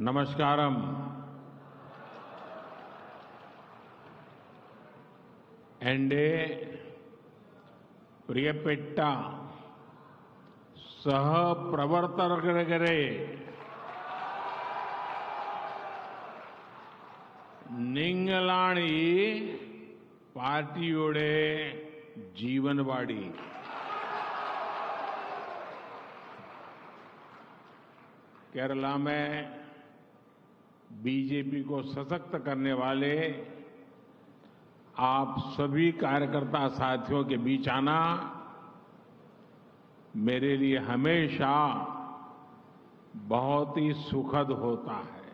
नमस्कारम। एंडे प्रियपेट्ट सह प्रवर्तकरे निंगलाणी पार्टियोडे जीवनवाड़ी। केरला में बीजेपी को सशक्त करने वाले आप सभी कार्यकर्ता साथियों के बीच आना मेरे लिए हमेशा बहुत ही सुखद होता है।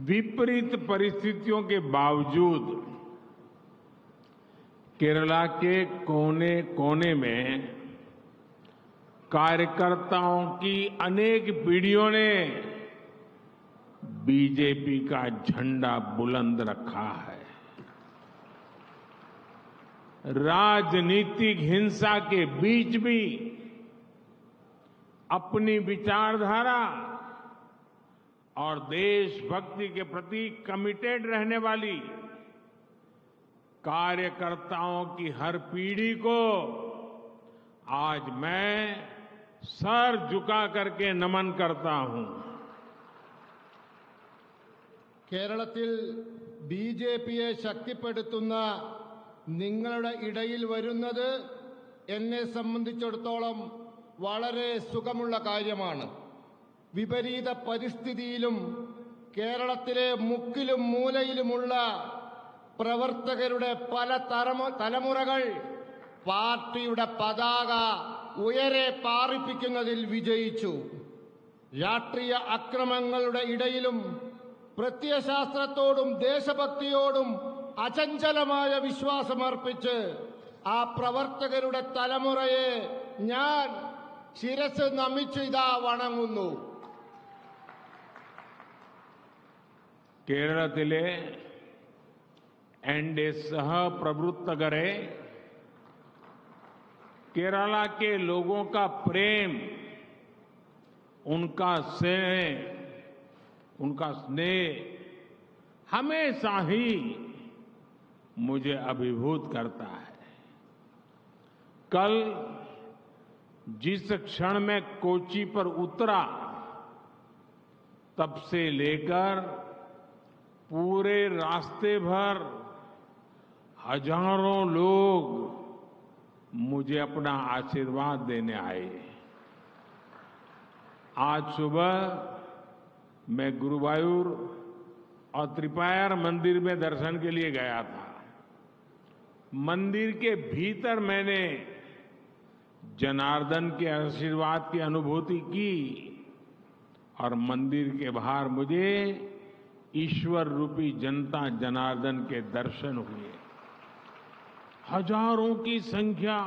विपरीत परिस्थितियों के बावजूद केरला के कोने कोने में कार्यकर्ताओं की अनेक पीढ़ियों ने बीजेपी का झंडा बुलंद रखा है। राजनीतिक हिंसा के बीच भी अपनी विचारधारा और देशभक्ति के प्रति कमिटेड रहने वाली कार्यकर्ताओं की हर पीढ़ी को आज मैं सर झुका करके नमन करता हूं। കേരളത്തിൽ ബിജെപിയെ ശക്തിപ്പെടുത്തുന്ന നിങ്ങളുടെ ഇടയിൽ വരുന്നത് എന്നെ സംബന്ധിച്ചിടത്തോളം വളരെ സുഖമുള്ള കാര്യമാണ്. വിപരീത പരിസ്ഥിതിയിലും കേരളത്തിലെ മുക്കിലും മൂലയിലുമുള്ള പ്രവർത്തകരുടെ പല തലമുറകൾ പാർട്ടിയുടെ പതാക ഉയരെ പാറിപ്പിക്കുന്നതിൽ വിജയിച്ചു. രാഷ്ട്രീയ അക്രമങ്ങളുടെ ഇടയിലും പ്രത്യയശാസ്ത്രത്തോടും ദേശഭക്തിയോടും അചഞ്ചലമായ വിശ്വാസമർപ്പിച്ച് ആ പ്രവർത്തകരുടെ തലമുറയെ ഞാൻ ശിരസ് നമിച്ച് ഇതാ വണങ്ങുന്നു. കേരളത്തിലെ एनडीए सह प्रवर्तकरे केरला के लोगों का प्रेम, उनका स्नेह हमेशा ही मुझे अभिभूत करता है। कल जिस क्षण में कोच्चि पर उतरा तब से लेकर पूरे रास्ते भर हजारों लोग मुझे अपना आशीर्वाद देने आए। आज सुबह मैं गुरुवायूर और त्रिपायर मंदिर में दर्शन के लिए गया था। मंदिर के भीतर मैंने जनार्दन के आशीर्वाद की अनुभूति की और मंदिर के बाहर मुझे ईश्वर रूपी जनता जनार्दन के दर्शन हुए। हजारों की संख्या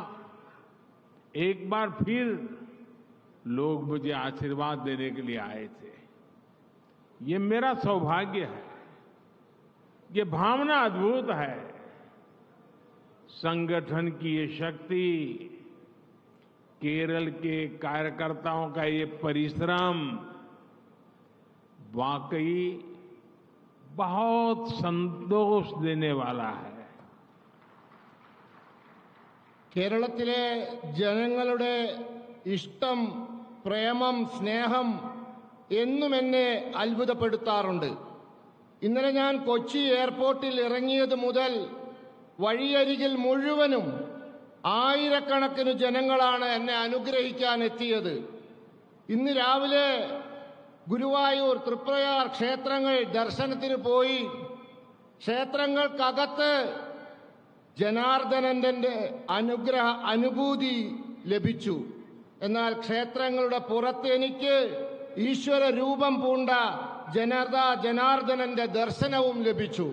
एक बार फिर लोग मुझे आशीर्वाद देने के लिए आए थे। ये मेरा सौभाग्य है। ये भावना अद्भुत है। संगठन की ये शक्ति, केरल के कार्यकर्ताओं का ये परिश्रम वाकई बहुत संतोष देने वाला है। കേരളത്തിലെ ജനങ്ങളുടെ ഇഷ്ടം, പ്രേമം, സ്നേഹം എന്നും എന്നെ അത്ഭുതപ്പെടുത്താറുണ്ട്. ഇന്നലെ ഞാൻ കൊച്ചി എയർപോർട്ടിൽ ഇറങ്ങിയത് മുതൽ വഴിയരികിൽ മുഴുവനും ആയിരക്കണക്കിന് ജനങ്ങളാണ് എന്നെ അനുഗ്രഹിക്കാൻ എത്തിയത്. ഇന്ന് രാവിലെ ഗുരുവായൂർ, തൃപ്രയാർ ക്ഷേത്രങ്ങൾ ദർശനത്തിന് പോയി. ക്ഷേത്രങ്ങൾക്കകത്ത് ജനാർദ്ദനന്റെ അനുഭൂതി ലഭിച്ചു. എന്നാൽ ക്ഷേത്രങ്ങളുടെ പുറത്ത് എനിക്ക് ഈശ്വര രൂപം പൂണ്ട ജനാർദ്ദനന്റെ ദർശനവും ലഭിച്ചു.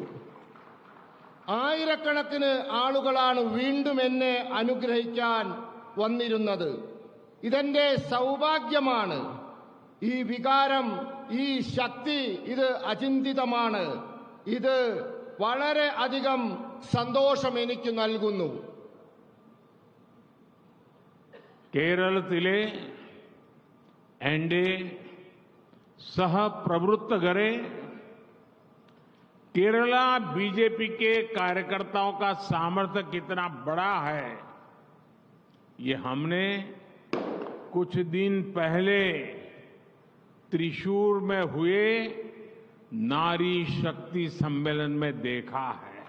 ആയിരക്കണക്കിന് ആളുകളാണ് വീണ്ടും എന്നെ അനുഗ്രഹിക്കാൻ വന്നിരുന്നത്. ഇതെന്റെ സൗഭാഗ്യമാണ്. ഈ വികാരം, ഈ ശക്തി, ഇത് അചിന്തിതമാണ്. ഇത് വളരെ അധികം സന്തോഷം എനിക്ക് നൽകുന്നു. കേരളത്തിലെ एनडीए सह प्रवृत्त करे। केरला बीजेपी के कार्यकर्ताओं का सामर्थ्य कितना बड़ा है, ये हमने कुछ दिन पहले त्रिशूर में हुए नारी शक्ति सम्मेलन में देखा है।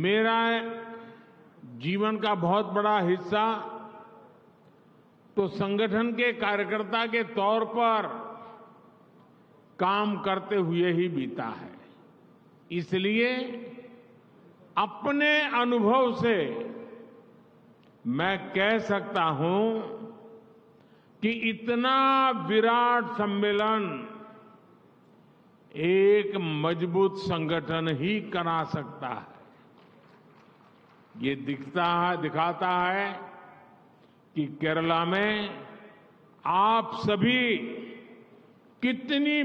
मेरा जीवन का बहुत बड़ा हिस्सा तो संगठन के कार्यकर्ता के तौर पर काम करते हुए ही बीता है। इसलिए अपने अनुभव से मैं कह सकता हूं कि इतना विराट सम्मेलन एक मजबूत संगठन ही करा सकता है। ये दिखाता है कि केरला में आप सभी कितनी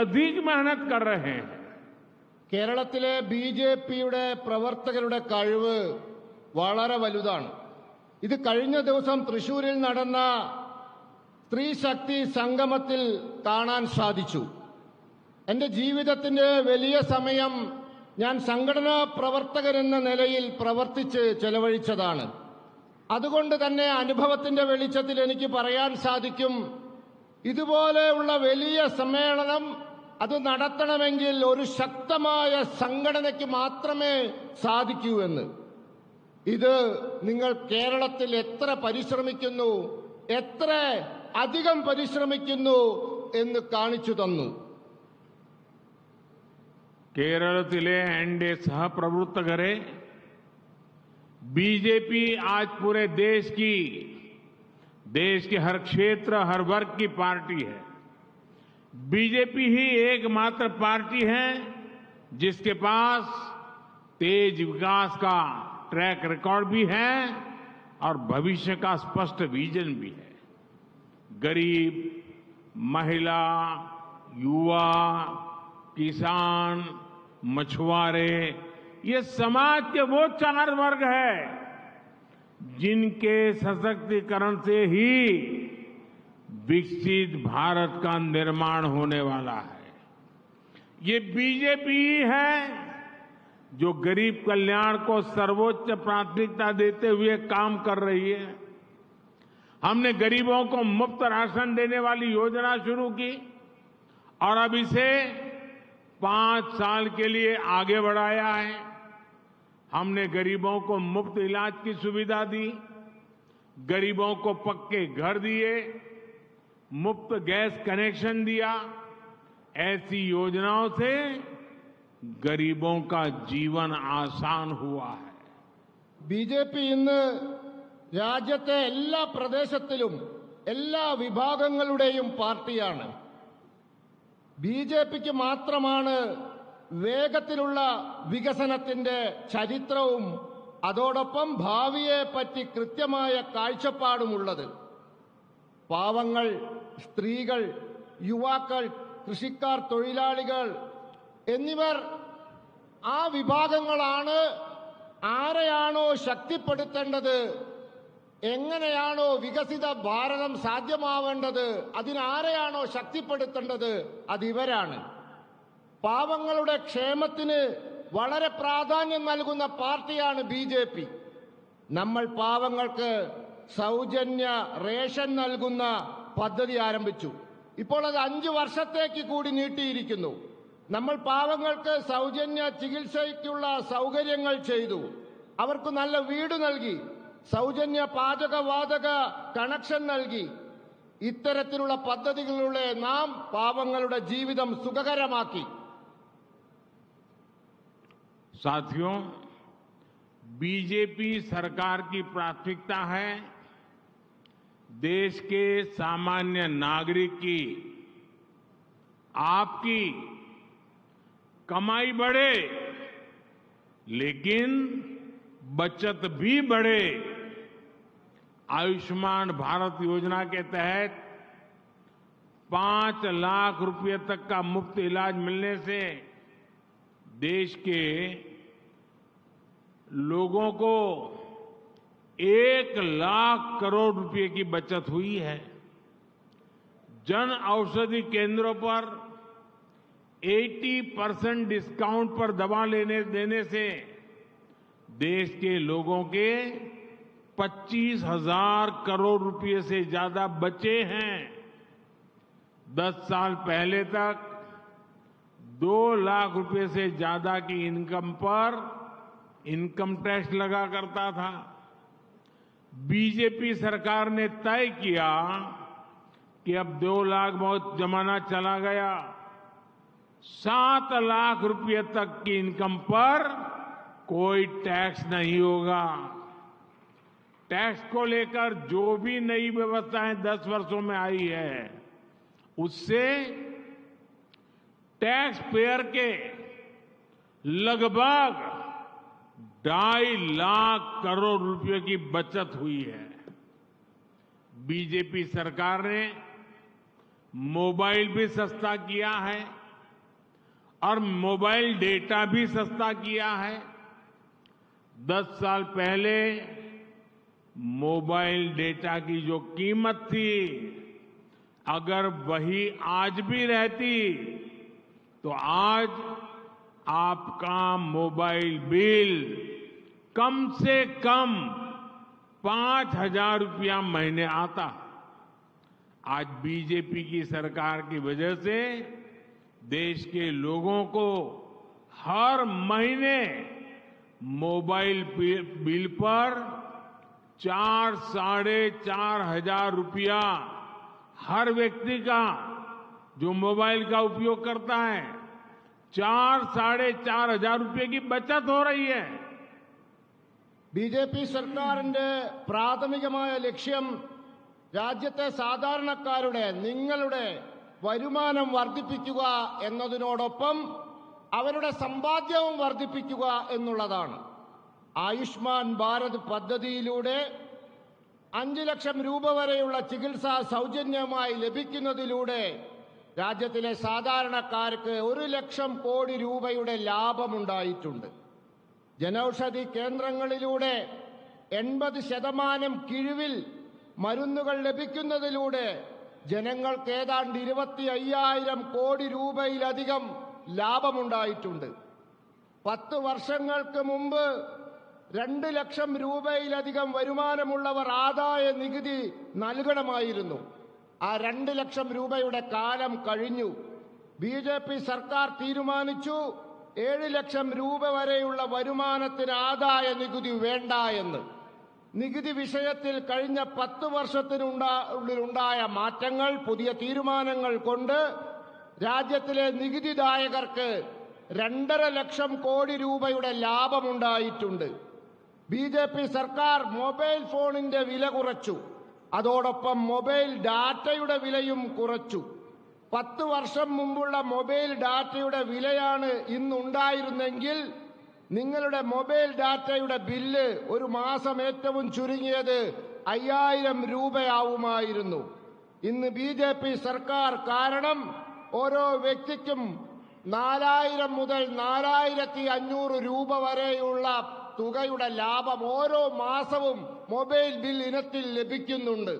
अधिक मेहनत कर रहे हैं। കേരളത്തിലെ ബിജെപിയുടെ പ്രവർത്തകരുടെ കഴിവ് വളരെ വലുതാണ്. ഇത് കഴിഞ്ഞ ദിവസം തൃശൂരിൽ നടന്ന സ്ത്രീ ശക്തി സംഗമത്തിൽ കാണാൻ സാധിച്ചു. എന്റെ ജീവിതത്തിന്റെ വലിയ സമയം ഞാൻ സംഘടനാ പ്രവർത്തകരെന്ന നിലയിൽ പ്രവർത്തിച്ച് ചെലവഴിച്ചതാണ്. അതുകൊണ്ട് തന്നെ അനുഭവത്തിന്റെ വെളിച്ചത്തിൽ എനിക്ക് പറയാൻ സാധിക്കും, ഇതുപോലെയുള്ള വലിയ സമ്മേളനം അത് നടത്തണമെങ്കിൽ ഒരു ശക്തമായ സംഘടനയ്ക്ക് മാത്രമേ സാധിക്കൂ എന്ന്. ഇത് നിങ്ങൾ കേരളത്തിൽ എത്ര പരിശ്രമിക്കുന്നു, എത്ര അധികം പരിശ്രമിക്കുന്നു എന്ന് കാണിച്ചു തന്നു. കേരളത്തിലെ എന്റെ സഹപ്രവർത്തകരെ बीजेपी आज पूरे देश के हर क्षेत्र, हर वर्ग की पार्टी है। बीजेपी ही एकमात्र पार्टी है जिसके पास तेज विकास का ट्रैक रिकॉर्ड भी है और भविष्य का स्पष्ट विजन भी है। गरीब, महिला, युवा, किसान, मछुआरे, ये समाज के वो चार वर्ग है जिनके सशक्तिकरण से ही विकसित भारत का निर्माण होने वाला है। ये बीजेपी ही है जो गरीब कल्याण को सर्वोच्च प्राथमिकता देते हुए काम कर रही है। हमने गरीबों को मुफ्त राशन देने वाली योजना शुरू की और अब इसे 5 साल के लिए आगे बढ़ाया है। हमने गरीबों को मुफ्त इलाज की सुविधा दी, गरीबों को पक्के घर दिए, मुफ्त गैस कनेक्शन दिया। ऐसी योजनाओं से गरीबों का जीवन आसान हुआ है। ബിജെപി ഇന്ന് രാജ്യത്തെ എല്ലാ പ്രദേശത്തിലും എല്ലാ വിഭാഗങ്ങളുടെയും പാർട്ടിയാണ്. ബിജെപിക്ക് മാത്രമാണ് വേഗത്തിലുള്ള വികസനത്തിന്റെ ചരിത്രവും അതോടൊപ്പം ഭാവിയെപ്പറ്റി കൃത്യമായ കാഴ്ചപ്പാടുമുള്ളത്. പാവങ്ങൾ, സ്ത്രീകൾ, യുവാക്കൾ, കൃഷിക്കാർ, തൊഴിലാളികൾ എന്നിവർ ആ വിഭാഗങ്ങളാണ് ആരെയാണോ ശക്തിപ്പെടുത്തേണ്ടത്, എങ്ങനെയാണോ വികസിത ഭാരതം സാധ്യമാവേണ്ടത്, അതിനാരെയാണോ ശക്തിപ്പെടുത്തേണ്ടത്, അതിവരാണ്. പാവങ്ങളുടെ ക്ഷേമത്തിന് വളരെ പ്രാധാന്യം നൽകുന്ന പാർട്ടിയാണ് ബിജെപി. നമ്മൾ പാവങ്ങൾക്ക് സൗജന്യ റേഷൻ നൽകുന്ന പദ്ധതി ആരംഭിച്ചു. ഇപ്പോൾ അത് 5 വർഷത്തേക്ക് കൂടി നീട്ടിയിരിക്കുന്നു. നമ്മൾ പാവങ്ങൾക്ക് സൗജന്യ ചികിത്സയ്ക്കുള്ള സൗകര്യങ്ങൾ ചെയ്തു. അവർക്ക് നല്ല വീട് നൽകി, സൗജന്യ പാചകവാതക കണക്ഷൻ നൽകി. ഇത്തരത്തിലുള്ള പദ്ധതികളിലൂടെ നാം പാവങ്ങളുടെ ജീവിതം സുഖകരമാക്കി. साथियों, बीजेपी सरकार की प्राथमिकता है देश के सामान्य नागरिक की, आपकी कमाई बढ़े लेकिन बचत भी बढ़े। आयुष्मान भारत योजना के तहत 5 लाख रुपए तक का मुफ्त इलाज मिलने से देश के लोगों को 1 लाख करोड़ रुपए की बचत हुई है। जन औषधि केंद्रों पर 80% डिस्काउंट पर दवा देने से देश के लोगों के 25,000 करोड़ रुपए से ज्यादा बचे हैं। 10 साल पहले तक 2 लाख रुपए से ज्यादा की इनकम पर इनकम टैक्स लगा करता था। बीजेपी सरकार ने तय किया कि अब 2 लाख बहुत जमाना चला गया, 7 लाख रुपए तक की इनकम पर कोई टैक्स नहीं होगा। टैक्स को लेकर जो भी नई व्यवस्थाएं 10 वर्षों में आई है, उससे टैक्स पेयर के लगभग 2.5 लाख करोड़ रुपए की बचत हुई है। बीजेपी सरकार ने मोबाइल भी सस्ता किया है और मोबाइल डेटा भी सस्ता किया है। 10 साल पहले मोबाइल डेटा की जो कीमत थी, अगर वही आज भी रहती तो आज आपका मोबाइल बिल कम से कम 5,000 रुपया महीने आता। आज बीजेपी की सरकार की वजह से देश के लोगों को हर महीने मोबाइल बिल पर 4,500 रुपया हर व्यक्ति का जो मोबाइल का उपयोग करता है 4,500 रुपये की बचत हो रही है। ബിജെപി സർക്കാരിന്റെ പ്രാഥമികമായ ലക്ഷ്യം രാജ്യത്തെ സാധാരണക്കാരുടെ നിങ്ങളുടെ വരുമാനം വർദ്ധിപ്പിക്കുക എന്നതിനോടൊപ്പം അവരുടെ സമ്പാദ്യവും വർദ്ധിപ്പിക്കുക എന്നുള്ളതാണ്. ആയുഷ്മാൻ ഭാരത് പദ്ധതിയിലൂടെ 5 ലക്ഷം രൂപ വരെയുള്ള ചികിത്സ സൗജന്യമായി ലഭിക്കുന്നതിലൂടെ രാജ്യത്തിലെ സാധാരണക്കാർക്ക് 1 ലക്ഷം കോടി രൂപയുടെ ലാഭമുണ്ടായിട്ടുണ്ട്. ജനൌഷധി കേന്ദ്രങ്ങളിലൂടെ 80% കിഴിവിൽ മരുന്നുകൾ ലഭിക്കുന്നതിലൂടെ ജനങ്ങൾക്ക് ഏതാണ്ട് 25,000 കോടി രൂപയിലധികം ലാഭമുണ്ടായിട്ടുണ്ട്. 10 വർഷങ്ങൾക്ക് മുമ്പ് 2 ലക്ഷം രൂപയിലധികം വരുമാനമുള്ളവർ ആദായ നികുതി നൽകണമായിരുന്നു. ആ 2 ലക്ഷം രൂപയുടെ കാലം കഴിഞ്ഞു. ബിജെപി സർക്കാർ തീരുമാനിച്ചു 7 ലക്ഷം രൂപ വരെയുള്ള വരുമാനത്തിന് ആദായ നികുതി വേണ്ട എന്ന്. നികുതി വിഷയത്തിൽ കഴിഞ്ഞ 10 വർഷത്തിനുള്ളിലുണ്ടായ മാറ്റങ്ങൾ, പുതിയ തീരുമാനങ്ങൾ കൊണ്ട് രാജ്യത്തിലെ നികുതിദായകർക്ക് 2.5 ലക്ഷം കോടി രൂപയുടെ ലാഭമുണ്ടായിട്ടുണ്ട്. ബിജെപി സർക്കാർ മൊബൈൽ ഫോണിന്റെ വില കുറച്ചു. അതോടൊപ്പം മൊബൈൽ ഡാറ്റയുടെ വിലയും കുറച്ചു. 10 വർഷം മുമ്പുള്ള മൊബൈൽ ഡാറ്റയുടെ വിലയാണ് ഇന്നുണ്ടായിരുന്നെങ്കിൽ നിങ്ങളുടെ മൊബൈൽ ഡാറ്റയുടെ ബില്ല് ഒരു മാസം ഏറ്റവും ചുരുങ്ങിയത് 5,000 രൂപയാവുമായിരുന്നു. ഇന്ന് ബിജെപി സർക്കാർ കാരണം ഓരോ വ്യക്തിക്കും 4,000 മുതൽ 4,500 രൂപ വരെയുള്ള തുകയുടെ ലാഭം ഓരോ മാസവും മൊബൈൽ ബിൽ ഇനത്തിൽ ലഭിക്കുന്നുണ്ട്.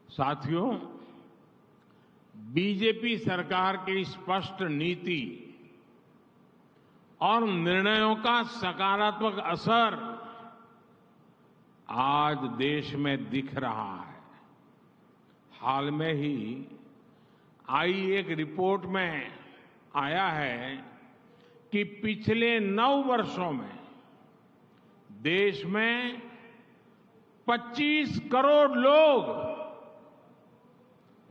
साथियों, बीजेपी सरकार की स्पष्ट नीति और निर्णयों का सकारात्मक असर आज देश में दिख रहा है। हाल में ही आई एक रिपोर्ट में आया है कि पिछले 9 वर्षों में देश में 25 करोड़ लोग,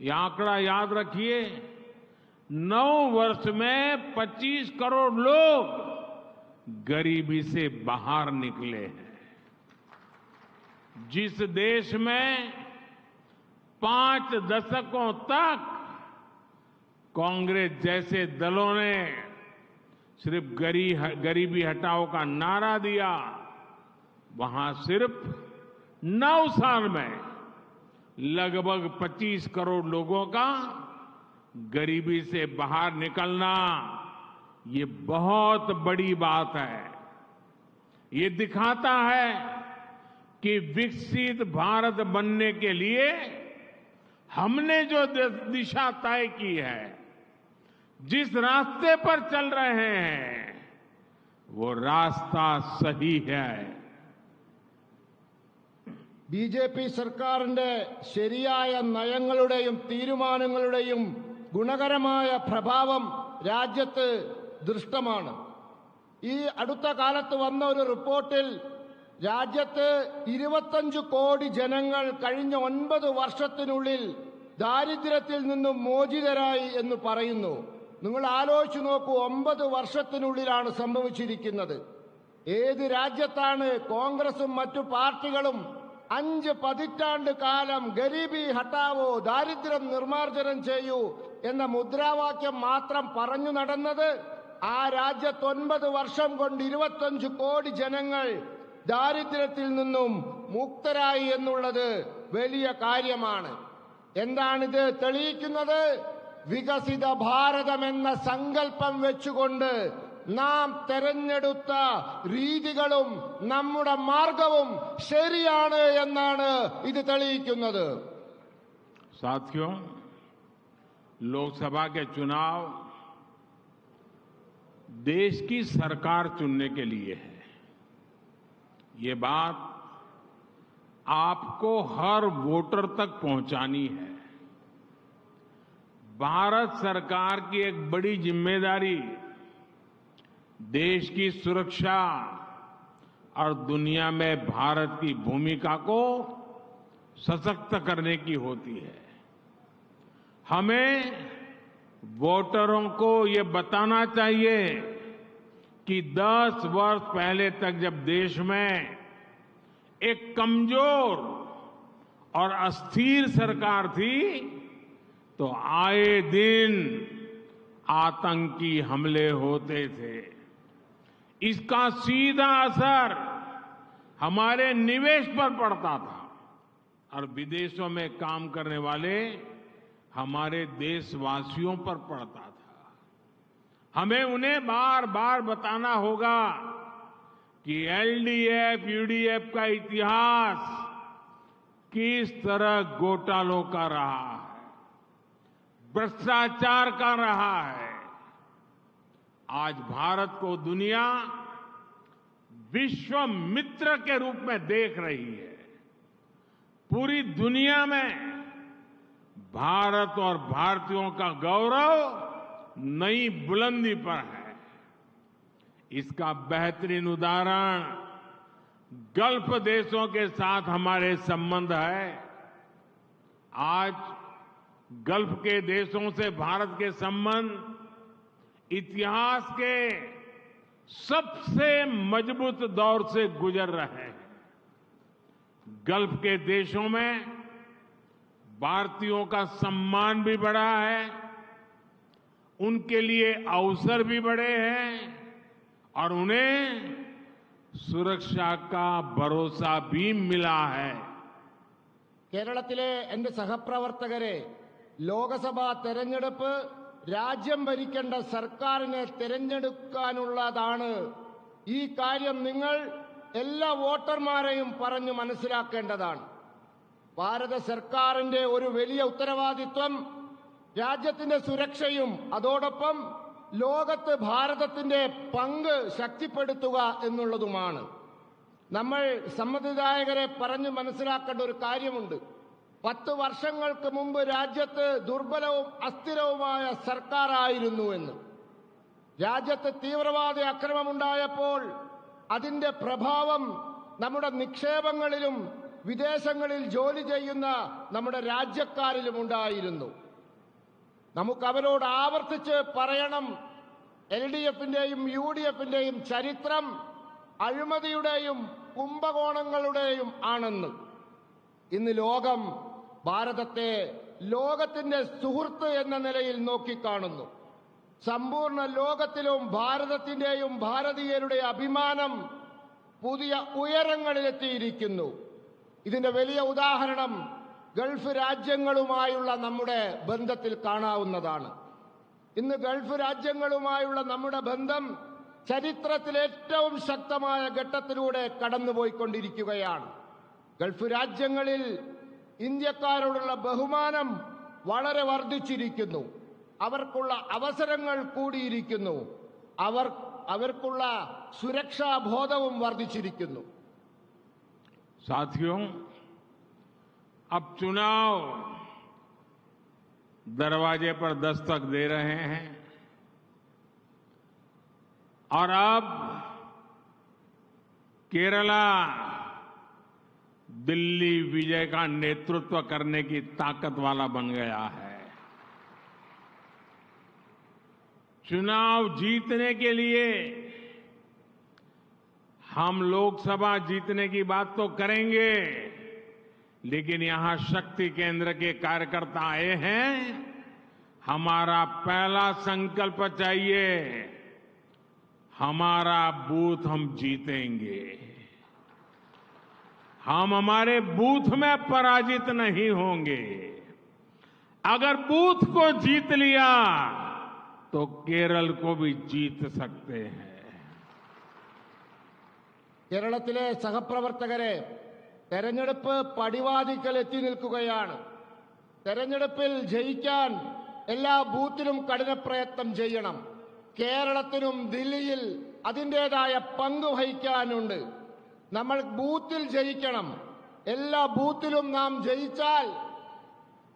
यह आंकड़ा याद रखिए, 9 वर्ष में 25 करोड़ लोग गरीबी से बाहर निकले हैं। जिस देश में 5 दशकों तक कांग्रेस जैसे दलों ने सिर्फ गरीबी हटाओ का नारा दिया, वहां सिर्फ 9 साल में लगभग 25 करोड़ लोगों का गरीबी से बाहर निकलना, ये बहुत बड़ी बात है। ये दिखाता है कि विकसित भारत बनने के लिए हमने जो दिशा तय की है, जिस रास्ते पर चल रहे हैं, वो रास्ता सही है। ബി.ജെ.പി. സർക്കാരിന്റെ ശരിയായ നയങ്ങളുടെയും തീരുമാനങ്ങളുടെയും ഗുണകരമായ പ്രഭാവം രാജ്യത്ത് ദൃഷ്ടമാണ്. ഈ അടുത്ത കാലത്ത് വന്ന ഒരു റിപ്പോർട്ടിൽ രാജ്യത്ത് 25 കോടി ജനങ്ങൾ കഴിഞ്ഞ 9 വർഷത്തിനുള്ളിൽ ദാരിദ്ര്യത്തിൽ നിന്നും മോചിതരായി എന്ന് പറയുന്നു. നിങ്ങൾ ആലോചിച്ചു നോക്കൂ, 9 വർഷത്തിനുള്ളിലാണ് സംഭവിച്ചിരിക്കുന്നത്. ഏത് രാജ്യത്താണ് കോൺഗ്രസും മറ്റു പാർട്ടികളും 5 പതിറ്റാണ്ട് കാലം ഗരീബി ഹട്ടാവോ, ദാരിദ്ര്യം നിർമ്മാർജ്ജനം ചെയ്യൂ എന്ന മുദ്രാവാക്യം മാത്രം പറഞ്ഞു നടന്നത്? ആ രാജ്യത്ത് 9 വർഷം കൊണ്ട് 25 കോടി ജനങ്ങൾ ദാരിദ്ര്യത്തിൽ നിന്നും മുക്തരായി എന്നുള്ളത് വലിയ കാര്യമാണ്. എന്താണിത് തെളിയിക്കുന്നത്? വികസിത ഭാരതം എന്ന സങ്കല്പം വെച്ചുകൊണ്ട് നാം തെരഞ്ഞെടുത്ത രീതികളും നമ്മുടെ മാർഗവും ശരിയാണ് എന്നാണ് ഇത് തെളിയിക്കുന്നത്. साथियों, लोकसभा के चुनाव देश की सरकार चुनने के लिए है. ये बात आपको हर वोटर तक पहुंचानी है. भारत सरकार की एक बड़ी जिम्मेदारी देश की सुरक्षा और दुनिया में भारत की भूमिका को सशक्त करने की होती है. हमें वोटरों को ये बताना चाहिए कि 10 वर्ष पहले तक जब देश में एक कमजोर और अस्थिर सरकार थी, तो आए दिन आतंकी हमले होते थे. इसका सीधा असर हमारे निवेश पर पड़ता था और विदेशों में काम करने वाले हमारे देशवासियों पर पड़ता था. हमें उन्हें बार बार बताना होगा कि एलडीएफ, यूडीएफ का इतिहास किस तरह घोटालों का रहा है, भ्रष्टाचार का रहा है. आज भारत को दुनिया विश्व मित्र के रूप में देख रही है. पूरी दुनिया में भारत और भारतीयों का गौरव नई बुलंदी पर है. इसका बेहतरीन उदाहरण गल्फ देशों के साथ हमारे संबंध है. आज गल्फ के देशों से भारत के संबंध इतिहास के सबसे मजबूत दौर से गुजर रहे हैं. गल्फ के देशों में भारतीयों का सम्मान भी बढ़ा है, उनके लिए अवसर भी बढ़े हैं और उन्हें सुरक्षा का भरोसा भी मिला है. കേരളത്തിലെ എന്റെ സഹപ്രവർത്തകരെ, ലോക്സഭാ തെരഞ്ഞെടുപ്പ് രാജ്യം ഭരിക്കേണ്ട സർക്കാരിനെ തെരഞ്ഞെടുക്കാനുള്ളതാണ്. ഈ കാര്യം നിങ്ങൾ എല്ലാ വോട്ടർമാരെയും പറഞ്ഞു മനസ്സിലാക്കേണ്ടതാണ്. ഭാരത സർക്കാരിന്റെ ഒരു വലിയ ഉത്തരവാദിത്വം രാജ്യത്തിന്റെ സുരക്ഷയും അതോടൊപ്പം ലോകത്ത് ഭാരതത്തിന്റെ പങ്ക് ശക്തിപ്പെടുത്തുക എന്നുള്ളതുമാണ്. നമ്മൾ സമ്മതിദായകരെ പറഞ്ഞു മനസ്സിലാക്കേണ്ട ഒരു കാര്യമുണ്ട്. 10 വർഷങ്ങൾക്ക് മുമ്പ് രാജ്യത്ത് ദുർബലവും അസ്ഥിരവുമായ സർക്കാരായിരുന്നു എന്ന്. രാജ്യത്ത് തീവ്രവാദി ആക്രമണമുണ്ടായപ്പോൾ അതിന്റെ പ്രഭാവം നമ്മുടെ നിക്ഷേപങ്ങളിലും വിദേശങ്ങളിൽ ജോലി ചെയ്യുന്ന നമ്മുടെ രാജ്യക്കാരിലും ഉണ്ടായിരുന്നു. നമുക്ക് അവരോട് ആവർത്തിച്ച് പറയണം, എൽഡിഎഫിന്റെയും യുഡിഎഫിന്റെയും ചരിത്രം അഴിമതിയുടെയും കുംഭകോണങ്ങളുടെയും ആണെന്ന്. ഇന്ന് ലോകം ഭാരതത്തെ ലോകത്തിന്റെ സുഹൃത്ത് എന്ന നിലയിൽ നോക്കിക്കാണുന്നു. സമ്പൂർണ്ണ ലോകത്തിലും ഭാരതത്തിന്റെയും ഭാരതീയരുടെ അഭിമാനം പുതിയ ഉയരങ്ങളിലെത്തിയിരിക്കുന്നു. ഇതിന്റെ വലിയ ഉദാഹരണം ഗൾഫ് രാജ്യങ്ങളുമായുള്ള നമ്മുടെ ബന്ധത്തിൽ കാണാവുന്നതാണ്. ഇന്ന് ഗൾഫ് രാജ്യങ്ങളുമായുള്ള നമ്മുടെ ബന്ധം ചരിത്രത്തിലെ ഏറ്റവും ശക്തമായ ഘട്ടത്തിലൂടെ കടന്നുപോയിക്കൊണ്ടിരിക്കുകയാണ്. ഗൾഫ് രാജ്യങ്ങളിൽ ഇന്ത്യക്കാരോടുള്ള ബഹുമാനം വളരെ വർദ്ധിച്ചിരിക്കുന്നു. അവർക്കുള്ള അവസരങ്ങൾ കൂടിയിരിക്കുന്നു. അവർക്കുള്ള സുരക്ഷാ ബോധവും വർദ്ധിച്ചിരിക്കുന്നു. साथियों, अब चुनाव दरवाजे पर दस्तक दे रहे हैं और अब केरला दिल्ली विजय का नेतृत्व करने की ताकत वाला बन गया है। चुनाव जीतने के लिए हम लोकसभा जीतने की बात तो करेंगे, लेकिन यहां शक्ति केंद्र के कार्यकर्ता आए हैं। हमारा पहला संकल्प चाहिए, हमारा बूथ हम जीतेंगे। हम हमारे बूथ में पराजित नहीं होंगे। अगर बूथ को जीत लिया तो केरल को भी जीत सकते हैं। കേരളത്തിലെ സഹപ്രവർത്തകരെ, തെരഞ്ഞെടുപ്പ് പടിവാതിക്കൽ എത്തി നിൽക്കുകയാണ്. തെരഞ്ഞെടുപ്പിൽ ജയിക്കാൻ എല്ലാ ബൂത്തിലും കഠിന പ്രയത്നം ചെയ്യണം. കേരളത്തിനും ദില്ലിയിൽ അതിൻ്റെതായ പങ്ക് വഹിക്കാനുണ്ട്. നമ്മൾ ബൂത്തിൽ ജയിക്കണം. എല്ലാ ബൂത്തിലും നാം ജയിച്ചാൽ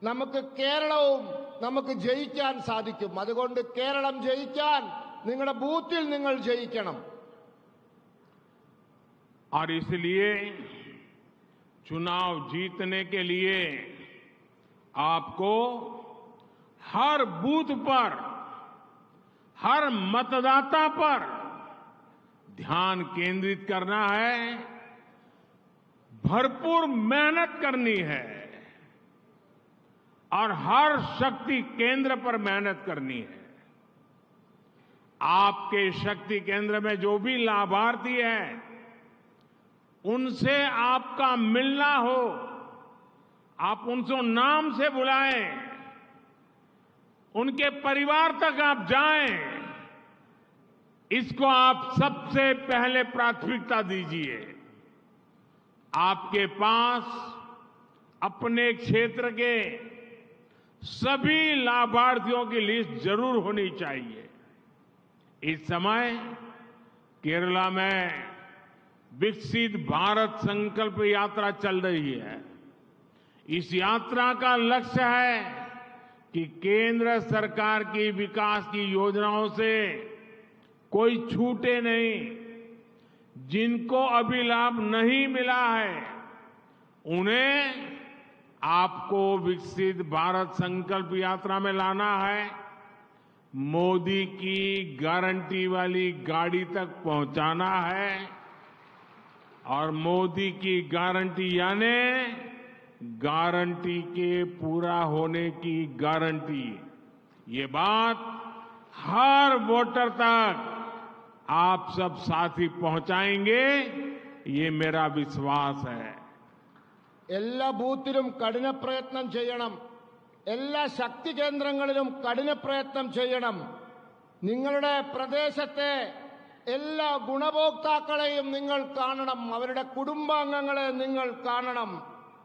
നമുക്ക് കേരളവും നമുക്ക് ജയിക്കാൻ സാധിക്കും. അതുകൊണ്ട് കേരളം ജയിക്കാൻ നിങ്ങളുടെ ബൂത്തിൽ നിങ്ങൾ ജയിക്കണം. और इसलिए चुनाव जीतने के लिए आपको हर बूथ पर, हर मतदाता पर ध्यान केंद्रित करना है, भरपूर मेहनत करनी है और हर शक्ति केंद्र पर मेहनत करनी है। आपके शक्ति केंद्र में जो भी लाभार्थी है, उनसे आपका मिलना हो, आप उनको नाम से बुलाएं, उनके परिवार तक आप जाएं, इसको आप सबसे पहले प्राथमिकता दीजिए। आपके पास अपने क्षेत्र के सभी लाभार्थियों की लिस्ट जरूर होनी चाहिए। इस समय केरला में विकसित भारत संकल्प यात्रा चल रही है। इस यात्रा का लक्ष्य है कि केंद्र सरकार की विकास की योजनाओं से कोई छूटे नहीं। जिनको अभी लाभ नहीं मिला है, उन्हें आपको विकसित भारत संकल्प यात्रा में लाना है। मोदी की गारंटी वाली गाड़ी तक पहुंचाना है और मोदी की गारंटी यानी गारंटी के पूरा होने की गारंटी। ये बात हर वोटर तक आप सब साथी पहुंचाएंगे, ये मेरा विश्वास है। എല്ലാ ബൂത്തിലും കഠിന പ്രയത്നം ചെയ്യണം. എല്ലാ ശക്തി കേന്ദ്രങ്ങളിലും കഠിന പ്രയത്നം ചെയ്യണം. നിങ്ങളുടെ പ്രദേശത്തെ എല്ലാ ഗുണഭോക്താക്കളെയും നിങ്ങൾ കാണണം. അവരുടെ കുടുംബാംഗങ്ങളെ നിങ്ങൾ കാണണം.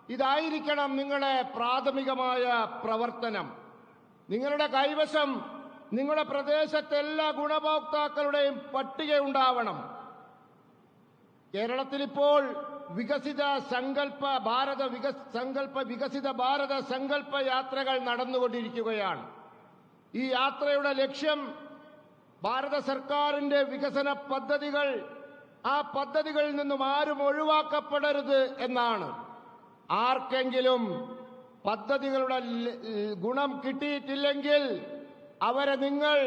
ഇതായിരിക്കണം നിങ്ങളുടെ പ്രാഥമികമായ പ്രവർത്തനം. നിങ്ങളുടെ കൈവശം നിങ്ങളുടെ പ്രദേശത്തെ എല്ലാ ഗുണഭോക്താക്കളുടെയും പട്ടിക ഉണ്ടാവണം. കേരളത്തിലിപ്പോൾ വികസിത ഭാരത സങ്കല്പ യാത്രകൾ നടന്നുകൊണ്ടിരിക്കുകയാണ്. ഈ യാത്രയുടെ ലക്ഷ്യം ഭാരത സർക്കാരിന്റെ വികസന പദ്ധതികൾ, ആ പദ്ധതികളിൽ നിന്നും ആരും ഒഴിവാക്കപ്പെടരുത് എന്നാണ്. ആർക്കെങ്കിലും പദ്ധതികളുടെ ഗുണം കിട്ടിയിട്ടില്ലെങ്കിൽ അവരെ നിങ്ങൾ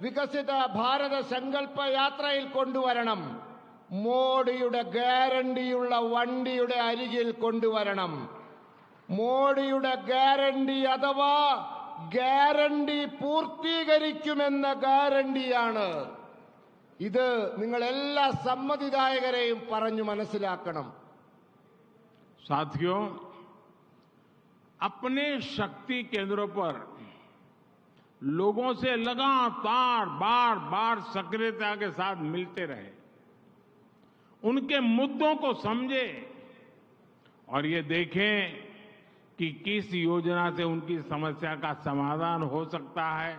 വികസിത ഭാരത സങ്കല്പ യാത്രയിൽ കൊണ്ടുവരണം. മോഡിയുടെ ഗ്യാരണ്ടിയുള്ള വണ്ടിയുടെ അരികിൽ കൊണ്ടുവരണം. മോഡിയുടെ ഗ്യാരണ്ടി അഥവാ ഗ്യാരണ്ടി പൂർത്തീകരിക്കുമെന്ന ഗ്യാരണ്ടിയാണ് ഇത്. നിങ്ങൾ എല്ലാ സമ്മതിദായകരെയും പറഞ്ഞു മനസ്സിലാക്കണം. साथियों, अपने शक्ति केंद्रों पर लोगों से लगातार बार बार सक्रियता के साथ मिलते रहे, उनके मुद्दों को समझे और ये देखें कि किस योजना से उनकी समस्या का समाधान हो सकता है।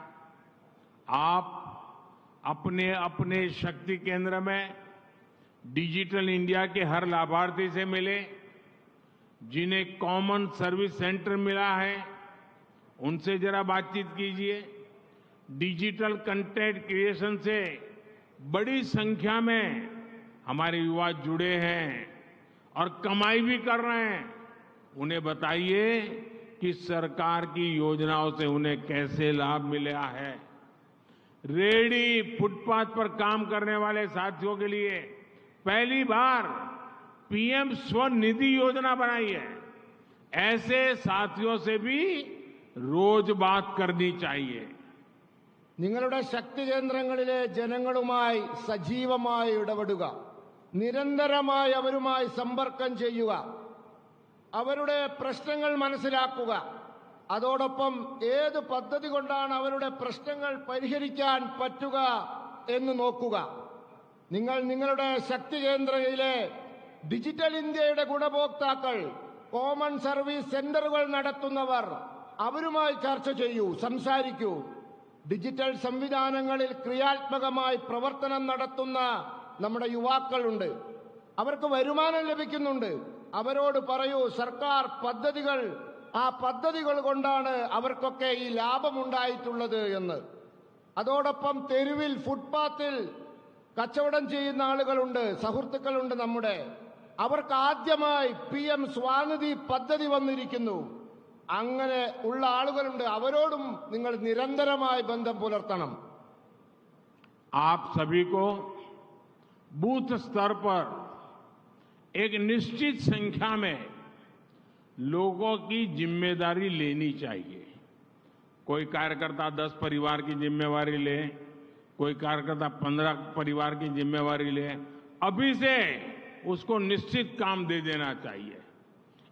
आप अपने अपने शक्ति केंद्र में डिजिटल इंडिया के हर लाभार्थी से मिले, जिन्हें कॉमन सर्विस सेंटर मिला है उनसे जरा बातचीत कीजिए। डिजिटल कंटेंट क्रिएशन से बड़ी संख्या में हमारे युवा जुड़े हैं और कमाई भी कर रहे हैं। उन्हें बताइए कि सरकार की योजनाओं से उन्हें कैसे लाभ मिला है। रेहड़ी फुटपाथ पर काम करने वाले साथियों के लिए पहली बार पीएम स्वनिधि योजना बनाई है। ऐसे साथियों से भी रोज बात करनी चाहिए। നിങ്ങളുടെ ശക്തി കേന്ദ്രങ്ങളിലെ ജനങ്ങളുമായി സജീവമായി ഇടപെടുക, നിരന്തരമായി അവരുമായി സമ്പർക്കം ചെയ്യുക, അവരുടെ പ്രശ്നങ്ങൾ മനസ്സിലാക്കുക, അതോടൊപ്പം ഏത് പദ്ധതി കൊണ്ടാണ് അവരുടെ പ്രശ്നങ്ങൾ പരിഹരിക്കാൻ പറ്റുക എന്ന് നോക്കുക. നിങ്ങൾ നിങ്ങളുടെ ശക്തി കേന്ദ്രയിലെ ഡിജിറ്റൽ ഇന്ത്യയുടെ ഗുണഭോക്താക്കൾ, കോമൺ സർവീസ് സെന്ററുകൾ നടത്തുന്നവർ, അവരുമായി ചർച്ച ചെയ്യൂ, സംസാരിക്കൂ. ഡിജിറ്റൽ സംവിധാനങ്ങളിൽ ക്രിയാത്മകമായി പ്രവർത്തനം നടത്തുന്ന നമ്മുടെ യുവാക്കളുണ്ട്. അവർക്ക് വരുമാനം ലഭിക്കുന്നുണ്ട്. അവരോട് പറയൂ, സർക്കാർ പദ്ധതികൾ, ആ പദ്ധതികൾ കൊണ്ടാണ് അവർക്കൊക്കെ ഈ ലാഭമുണ്ടായിട്ടുള്ളത് എന്ന്. അതോടൊപ്പം തെരുവിൽ ഫുട്പാത്തിൽ കച്ചവടം ചെയ്യുന്ന ആളുകളുണ്ട്, സുഹൃത്തുക്കളുണ്ട് നമ്മുടെ. അവർക്ക് ആദ്യമായി PM സ്വാനിധി പദ്ധതി വന്നിരിക്കുന്നു. അങ്ങനെ ഉള്ള ആളുകളുണ്ട്. അവരോടും നിങ്ങൾ നിരന്തരമായി ബന്ധം പുലർത്തണം. आप सभी को बूथ स्तर पर एक निश्चित संख्या में लोगों की जिम्मेदारी लेनी चाहिए। कोई कार्यकर्ता 10 परिवार की जिम्मेवारी ले, कोई कार्यकर्ता 15 परिवार की जिम्मेवारी ले। अभी से उसको निश्चित काम दे देना चाहिए।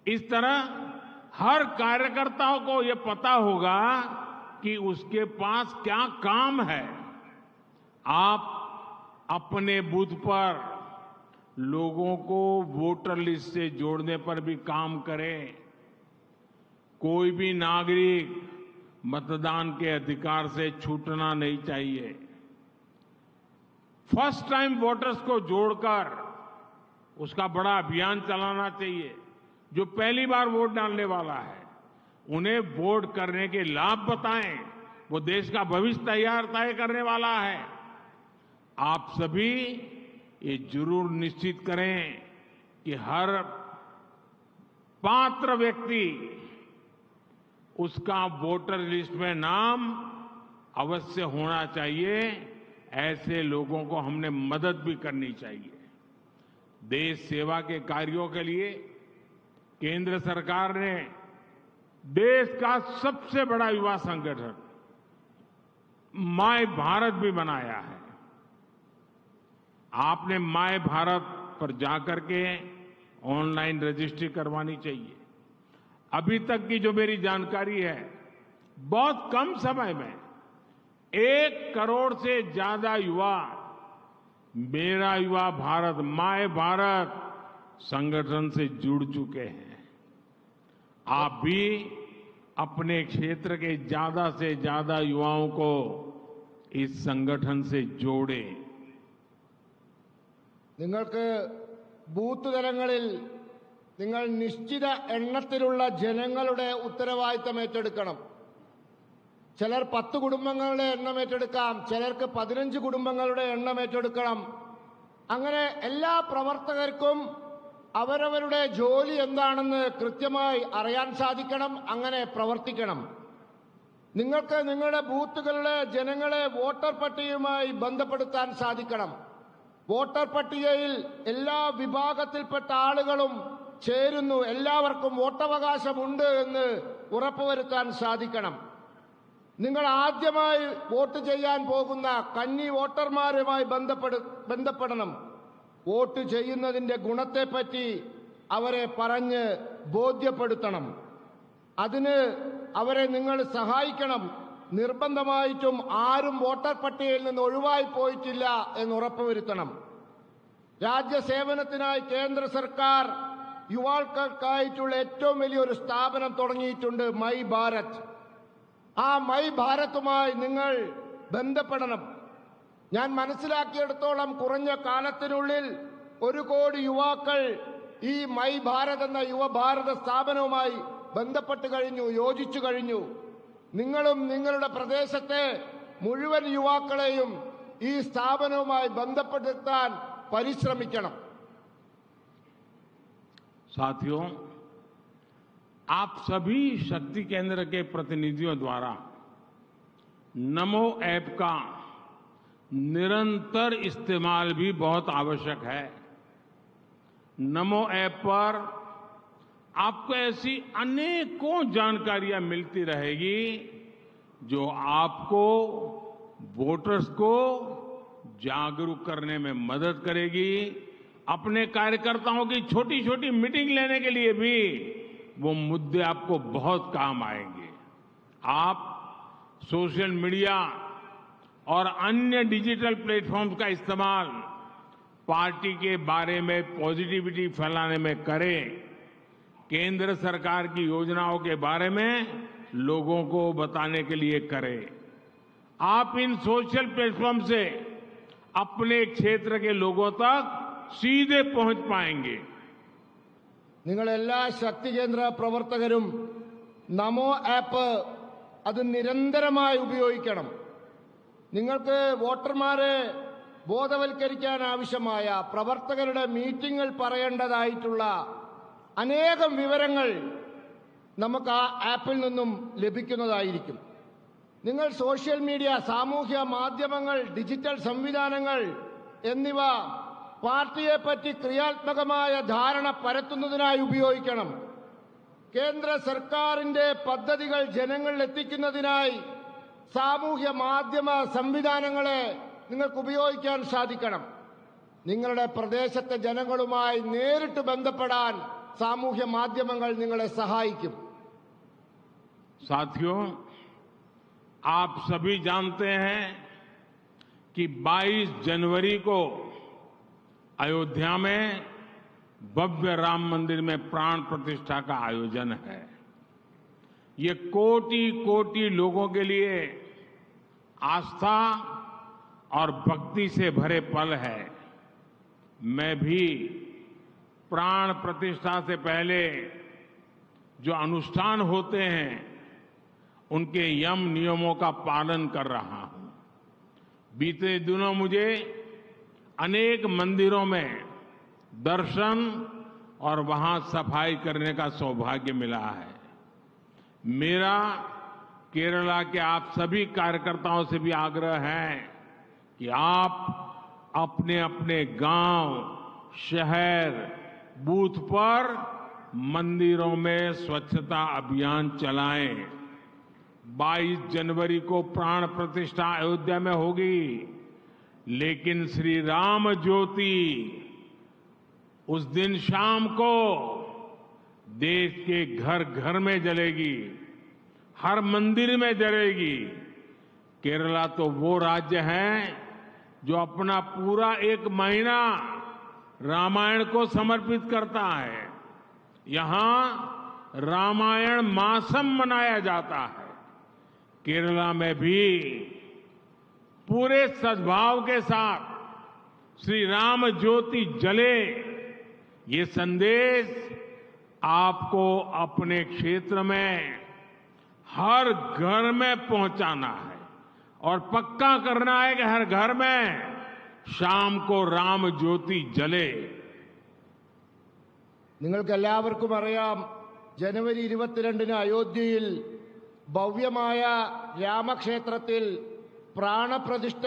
इस तरह हर कार्यकर्ताओं को यह पता होगा कि उसके पास क्या काम है। आप अपने बूथ पर लोगों को वोटर लिस्ट से जोड़ने पर भी काम करें। कोई भी नागरिक मतदान के अधिकार से छूटना नहीं चाहिए। फर्स्ट टाइम वोटर्स को जोड़कर उसका बड़ा अभियान चलाना चाहिए। जो पहली बार वोट डालने वाला है उन्हें वोट करने के लाभ बताएं। वो देश का भविष्य तय करने वाला है। आप सभी ये जरूर निश्चित करें कि हर पात्र व्यक्ति उसका वोटर लिस्ट में नाम अवश्य होना चाहिए। ऐसे लोगों को हमने मदद भी करनी चाहिए। देश सेवा के कार्यों के लिए केंद्र सरकार ने देश का सबसे बड़ा युवा संगठन माय भारत भी बनाया है। आपने माय भारत पर जाकर के ऑनलाइन रजिस्ट्री करवानी चाहिए। अभी तक की जो मेरी जानकारी है, बहुत कम समय में 1 करोड़ से ज्यादा युवा मेरा युवा भारत, माय भारत संगठन से जुड़ चुके हैं। आप भी अपने क्षेत्र के ज्यादा से ज्यादा युवाओं को इस संगठन से जोड़ें। നിങ്ങൾക്ക് ബൂത്ത് തലങ്ങളിൽ നിങ്ങൾ നിശ്ചിത എണ്ണത്തിലുള്ള ജനങ്ങളുടെ ഉത്തരവാദിത്തം ഏറ്റെടുക്കണം. ചിലർ 10 കുടുംബങ്ങളുടെ എണ്ണം ഏറ്റെടുക്കാം, ചിലർക്ക് 15 കുടുംബങ്ങളുടെ എണ്ണം ഏറ്റെടുക്കണം. അങ്ങനെ എല്ലാ പ്രവർത്തകർക്കും അവരവരുടെ ജോലി എന്താണെന്ന് കൃത്യമായി അറിയാൻ സാധിക്കണം. അങ്ങനെ പ്രവർത്തിക്കണം. നിങ്ങൾക്ക് നിങ്ങളുടെ ബൂത്തുകളിലെ ജനങ്ങളെ വോട്ടർ പട്ടികയുമായി ബന്ധപ്പെടുത്താൻ സാധിക്കണം. വോട്ടർ പട്ടികയിൽ എല്ലാ വിഭാഗത്തിൽപ്പെട്ട ആളുകളും ചേരുന്നു, എല്ലാവർക്കും വോട്ടവകാശമുണ്ട് എന്ന് ഉറപ്പുവരുത്താൻ സാധിക്കണം. നിങ്ങൾ ആദ്യമായി വോട്ട് ചെയ്യാൻ പോകുന്ന കന്നി വോട്ടർമാരുമായി ബന്ധപ്പെടണം. വോട്ട് ചെയ്യുന്നതിന്റെ ഗുണത്തെപ്പറ്റി അവരെ പറഞ്ഞ് ബോധ്യപ്പെടുത്തണം. അതിന് അവരെ നിങ്ങൾ സഹായിക്കണം. നിർബന്ധമായിട്ടും ആരും വോട്ടർ പട്ടികയിൽ നിന്ന് ഒഴിവായി പോയിട്ടില്ല എന്ന് ഉറപ്പുവരുത്തണം. രാജ്യസേവനത്തിനായി കേന്ദ്ര സർക്കാർ യുവാക്കൾക്കായിട്ടുള്ള ഏറ്റവും വലിയൊരു സ്ഥാപനം തുടങ്ങിയിട്ടുണ്ട്, മൈ ഭാരത്. ആ മൈ ഭാരതുമായി നിങ്ങൾ ബന്ധപ്പെടണം. ഞാൻ മനസ്സിലാക്കിയെടുത്തോളം കുറഞ്ഞ കാലത്തിനുള്ളിൽ 1 കോടി യുവാക്കൾ ഈ മൈ ഭാരത് എന്ന യുവഭാരത സ്ഥാപനവുമായി ബന്ധപ്പെട്ട് കഴിഞ്ഞു, യോജിച്ചു കഴിഞ്ഞു. നിങ്ങളും നിങ്ങളുടെ പ്രദേശത്തെ മുഴുവൻ യുവാക്കളെയും ഈ സ്ഥാപനവുമായി ബന്ധപ്പെടുത്താൻ പരിശ്രമിക്കണം. साथियों, आप सभी शक्ति केंद्र के प्रतिनिधियों द्वारा नमो ऐप का निरंतर इस्तेमाल भी बहुत आवश्यक है। नमो ऐप पर आपको ऐसी अनेकों जानकारियां मिलती रहेगी जो आपको, वोटर्स को जागरूक करने में मदद करेगी। अपने कार्यकर्ताओं की छोटी छोटी मीटिंग लेने के लिए भी वो मुद्दे आपको बहुत काम आएंगे। आप सोशल मीडिया और अन्य डिजिटल प्लेटफॉर्म्स का इस्तेमाल पार्टी के बारे में पॉजिटिविटी फैलाने में करें। केंद्र सरकार की योजनाओं के बारे में लोगों को बताने के लिए करें। आप इन सोशल प्लेटफॉर्म से अपने क्षेत्र के लोगों तक सीधे पहुंच पाएंगे। നിങ്ങൾ എല്ലാ ശക്തി കേന്ദ്ര പ്രവർത്തകരും നമോ ആപ്പ് അത് നിരന്തരമായി ഉപയോഗിക്കണം. നിങ്ങൾക്ക് വോട്ടർമാരെ ബോധവൽക്കരിക്കാൻ ആവശ്യമായ പ്രവർത്തകരുടെ മീറ്റിംഗുകൾ പറയേണ്ടതായിട്ടുള്ള അനേകം വിവരങ്ങൾ നമുക്ക് ആ ആപ്പിൽ നിന്നും ലഭിക്കുന്നതായിരിക്കും. നിങ്ങൾ സോഷ്യൽ മീഡിയ, സാമൂഹ്യ മാധ്യമങ്ങൾ, ഡിജിറ്റൽ സംവിധാനങ്ങൾ എന്നിവ പാർട്ടിയെപ്പറ്റി ക്രിയാത്മകമായ ധാരണ പരത്തുന്നതിനായി ഉപയോഗിക്കണം. കേന്ദ്ര സർക്കാരിന്റെ പദ്ധതികൾ ജനങ്ങളിൽ എത്തിക്കുന്നതിനായി സാമൂഹ്യ മാധ്യമ സംവിധാനങ്ങളെ നിങ്ങൾക്ക് ഉപയോഗിക്കാൻ സാധിക്കണം. നിങ്ങളുടെ പ്രദേശത്തെ ജനങ്ങളുമായി നേരിട്ട് ബന്ധപ്പെടാൻ സാമൂഹ്യ മാധ്യമങ്ങൾ നിങ്ങളെ സഹായിക്കും. साथियों, आप सभी जानते हैं कि 22 जनवरी को अयोध्या में भव्य राम मंदिर में प्राण प्रतिष्ठा का आयोजन है। ये कोटि कोटि लोगों के लिए आस्था और भक्ति से भरे पल है। मैं भी प्राण प्रतिष्ठा से पहले जो अनुष्ठान होते हैं उनके यम नियमों का पालन कर रहा हूं। बीते दिनों मुझे अनेक मंदिरों में दर्शन और वहां सफाई करने का सौभाग्य मिला है। मेरा केरला के आप सभी कार्यकर्ताओं से भी आग्रह है कि आप अपने अपने गांव, शहर, बूथ पर मंदिरों में स्वच्छता अभियान चलाएं। 22 जनवरी को प्राण प्रतिष्ठा अयोध्या में होगी, लेकिन श्री राम ज्योति उस दिन शाम को देश के घर घर में जलेगी, हर मंदिर में जलेगी। केरला तो वो राज्य है जो अपना पूरा 1 महीना रामायण को समर्पित करता है। यहां रामायण मासम मनाया जाता है। केरला में भी पूरे सद्भाव के साथ श्री राम ज्योति जले, ये संदेश आपको अपने क्षेत्र में हर घर में पहुंचाना है और पक्का करना है कि हर घर में शाम को राम ज्योति जले। നിങ്ങൾക്ക് എല്ലാവർക്കും അറിയാം, ജനുവരി 22 അയോധ്യയിൽ ഭവ്യമായ രാമക്ഷേത്രത്തിൽ പ്രാണപ്രതിഷ്ഠ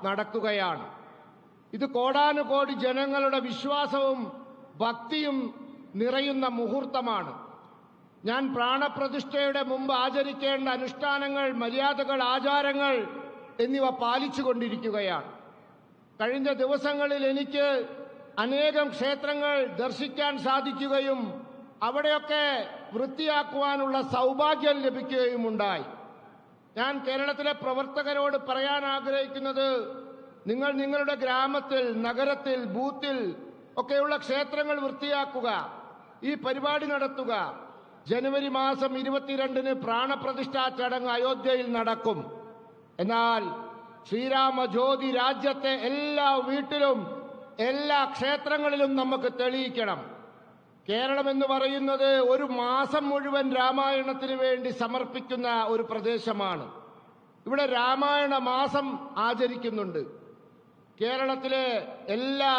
നടക്കുകയാണ്. ഇത് കോടാനുകോടി ജനങ്ങളുടെ വിശ്വാസവും ഭക്തിയും നിറയുന്ന മുഹൂർത്തമാണ്. ഞാൻ പ്രാണപ്രതിഷ്ഠയുടെ മുമ്പ് ആചരിക്കേണ്ട അനുഷ്ഠാനങ്ങൾ, മര്യാദകൾ, ആചാരങ്ങൾ എന്നിവ പാലിച്ചുകൊണ്ടിരിക്കുകയാണ്. കഴിഞ്ഞ ദിവസങ്ങളിൽ എനിക്ക് അനേകം ക്ഷേത്രങ്ങൾ ദർശിക്കാൻ സാധിക്കുകയും അവിടെയൊക്കെ വൃത്തിയാക്കുവാനുള്ള സൗഭാഗ്യം ലഭിക്കുകയുമുണ്ടായി. ഞാൻ കേരളത്തിലെ പ്രവർത്തകരോട് പറയാൻ ആഗ്രഹിക്കുന്നത്, നിങ്ങൾ നിങ്ങളുടെ ഗ്രാമത്തിൽ, നഗരത്തിൽ, ബൂത്തിൽ ഒക്കെയുള്ള ക്ഷേത്രങ്ങൾ വൃത്തിയാക്കുക. ഈ പരിപാടി നടത്തുക. ജനുവരി മാസം 22-ന് പ്രാണപ്രതിഷ്ഠാ ചടങ്ങ് അയോധ്യയിൽ നടക്കും. എന്നാൽ ശ്രീരാമ ജ്യോതി രാജ്യത്തെ എല്ലാ വീട്ടിലും എല്ലാ ക്ഷേത്രങ്ങളിലും നമുക്ക് തെളിയിക്കണം. കേരളം എന്ന് പറയുന്നത് ഒരു മാസം മുഴുവൻ രാമായണത്തിന് വേണ്ടി സമർപ്പിക്കുന്ന ഒരു പ്രദേശമാണ്. ഇവിടെ രാമായണ മാസം ആചരിക്കുന്നുണ്ട്. കേരളത്തിലെ എല്ലാ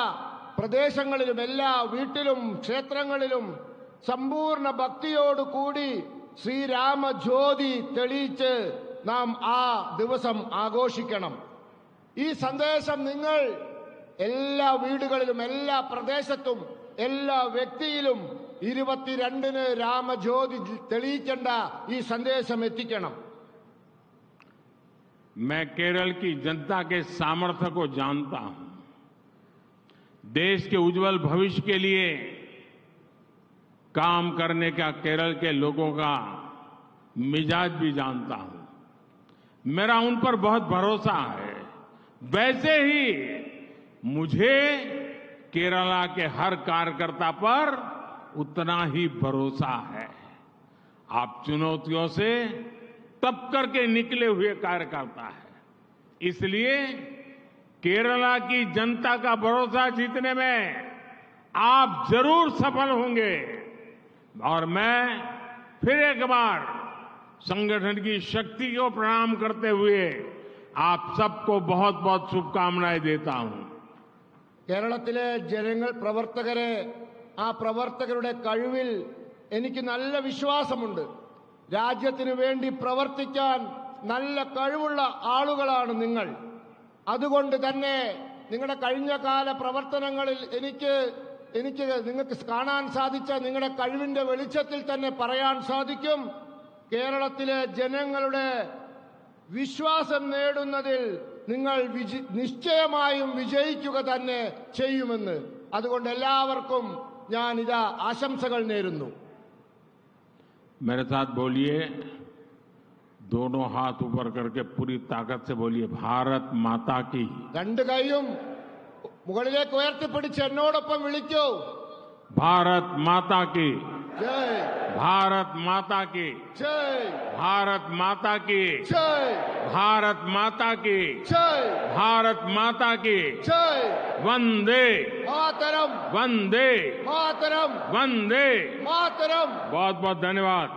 പ്രദേശങ്ങളിലും എല്ലാ വീട്ടിലും ക്ഷേത്രങ്ങളിലും സമ്പൂർണ്ണ ഭക്തിയോടുകൂടി ശ്രീരാമ ജ്യോതി തെളിയിച്ച് നാം ആ ദിവസം ആഘോഷിക്കണം. ഈ സന്ദേശം നിങ്ങൾ എല്ലാ വീടുകളിലും എല്ലാ പ്രദേശത്തും എല്ലാ വ്യക്തിയിലും 22-ന് രാമജ്യോതി തെളിയിക്കേണ്ട ഈ സന്ദേശം എത്തിക്കണം. मैं केरल की जनता के सामर्थ्य को जानता हूं. देश के उज्जवल भविष्य के लिए काम करने का केरल के लोगों का मिजाज भी जानता हूं. मेरा उन पर बहुत भरोसा है. वैसे ही मुझे केरला के हर कार्यकर्ता पर उतना ही भरोसा है. आप चुनौतियों से तप करके निकले हुए कार्यकर्ता है. इसलिए केरला की जनता का भरोसा जीतने में आप जरूर सफल होंगे. और मैं फिर एक बार संगठन की शक्ति को प्रणाम करते हुए आप सबको बहुत बहुत शुभकामनाएं देता हूं. കേരളത്തിലെ ജനങ്ങൾ പ്രവർത്തകരെ ആ പ്രവർത്തകരുടെ കഴിവിൽ എനിക്ക് നല്ല വിശ്വാസമുണ്ട്. രാജ്യത്തിന് വേണ്ടി പ്രവർത്തിക്കാൻ നല്ല കഴിവുള്ള ആളുകളാണ് നിങ്ങൾ. അതുകൊണ്ട് തന്നെ നിങ്ങളുടെ കഴിഞ്ഞകാല പ്രവർത്തനങ്ങളിൽ എനിക്ക് നിങ്ങൾക്ക് കാണാൻ സാധിച്ച നിങ്ങളുടെ കഴിവിന്റെ വെളിച്ചത്തിൽ തന്നെ പറയാൻ സാധിക്കും, കേരളത്തിലെ ജനങ്ങളുടെ വിശ്വാസം നേടുന്നതിൽ നിങ്ങൾ നിശ്ചയമായും വിജയിക്കുക തന്നെ ചെയ്യുമെന്ന്. അതുകൊണ്ട് എല്ലാവർക്കും ഞാൻ ഇതാ ആശംസകൾ നേരുന്നു. मेरे साथ बोलिए, दोनों हाथ ऊपर करके पूरी ताकत से बोलिए, भारत माता की. രണ്ട് കൈയും മുകളിലേക്ക് ഉയർത്തിപ്പിടിച്ച് എന്നോടൊപ്പം വിളിക്കൂ, भारत माता की. ജയ് भारत माता की. ജയ് भारत माता की. ജയ് भारत माता की. ജയ് भारत माता की. ജയ് वंदे മാതരം वंदे മാതരം वंदे. മാതരം. बहुत बहुत धन्यवाद.